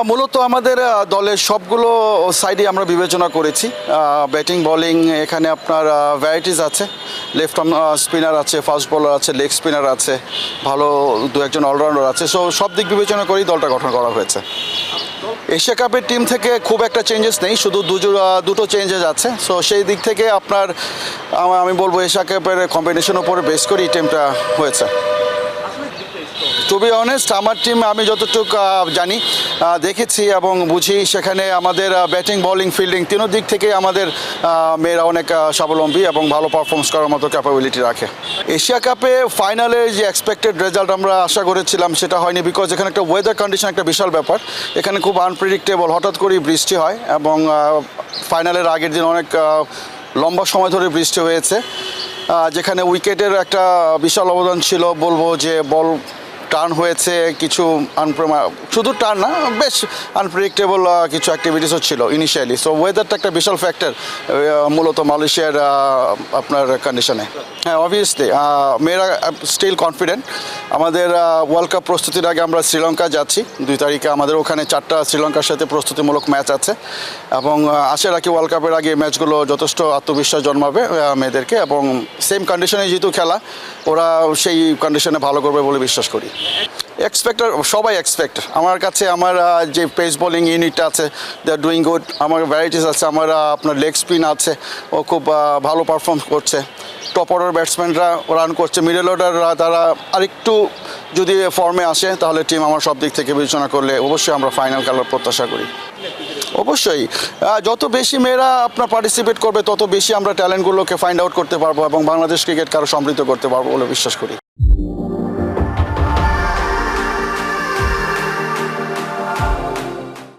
মূলত আমাদের দলের সবগুলো সাইডে আমরা বিবেচনা করেছি। ব্যাটিং বোলিং এখানে আপনার ভ্যারাইটিস আছে, লেফট আর্ম স্পিনার আছে, ফাস্ট বোলার আছে, লেগ স্পিনার আছে, ভালো দু একজন অলরাউন্ডার আছে। সো সব দিক বিবেচনা করেই দলটা গঠন করা হয়েছে। এশিয়া কাপের টিম থেকে খুব একটা চেঞ্জেস নেই, শুধু দুটো চেঞ্জেস আছে। সো সেই দিক থেকে আপনার আমি বলবো এশিয়া কাপের কম্বিনেশনের উপরে বেস করেই টিমটা হয়েছে। টু বি অনেস্ট, আমার টিম আমি যতটুকু জানি, দেখেছি এবং বুঝি, সেখানে আমাদের ব্যাটিং বোলিং ফিল্ডিং তিনও দিক থেকে আমাদের মেয়েরা অনেক স্বাবলম্বী এবং ভালো পারফরমেন্স করার মতো ক্যাপাবিলিটি রাখে। এশিয়া কাপে ফাইনালে যে এক্সপেক্টেড রেজাল্ট আমরা আশা করেছিলাম সেটা হয়নি, বিকজ এখানে একটা ওয়েদার কন্ডিশন একটা বিশাল ব্যাপার। এখানে খুব আনপ্রেডিক্টেবল, হঠাৎ করেই বৃষ্টি হয় এবং ফাইনালের আগের দিন অনেক লম্বা সময় ধরে বৃষ্টি হয়েছে, যেখানে উইকেটের একটা বিশাল অবদান ছিল। বলবো যে বল টার্ন হয়েছে কিছু, শুধু টার্ন না, বেশ আনপ্রেডিক্টেবল কিছু অ্যাক্টিভিটিসও ছিল ইনিশিয়ালি। সো ওয়েদারটা একটা বিশাল ফ্যাক্টর মূলত মালয়েশিয়ার আপনার কন্ডিশনে। হ্যাঁ, অবভিয়াসলি মেয়েরা স্টিল কনফিডেন্ট। আমাদের ওয়ার্ল্ড কাপ প্রস্তুতির আগে আমরা শ্রীলঙ্কা যাচ্ছি 2 তারিখে। আমাদের ওখানে 4টা শ্রীলঙ্কার সাথে প্রস্তুতিমূলক ম্যাচ আছে এবং আশা রাখি ওয়ার্ল্ড কাপের আগে ম্যাচগুলো যথেষ্ট আত্মবিশ্বাস জন্মাবে মেয়েদেরকে, এবং সেম কন্ডিশনে যেহেতু খেলা, ওরা সেই কন্ডিশনে ভালো করবে বলে বিশ্বাস করি। এক্সপেক্টার সবাই এক্সপেক্ট। আমার কাছে আমার যে পেস বোলিং ইউনিটটা আছে, দে আর ডুইং গুড। আমার ভ্যারাইটিস আছে, আমার আপনার লেগ স্পিন আছে, ও খুব ভালো পারফর্ম করছে। টপ অর্ডার ব্যাটসম্যানরা রান করছে, মিডল অর্ডাররা তারা আরেকটু যদি ফর্মে আসে তাহলে টিম আমার সব দিক থেকে বিবেচনা করলে অবশ্যই আমরা ফাইনাল খেলার প্রত্যাশা করি। অবশ্যই যত বেশি মেয়েরা আপনার পার্টিসিপেট করবে তত বেশি আমরা ট্যালেন্টগুলোকে ফাইন্ড আউট করতে পারবো এবং বাংলাদেশ ক্রিকেটকে আরও সমৃদ্ধ করতে পারবো বলে বিশ্বাস করি।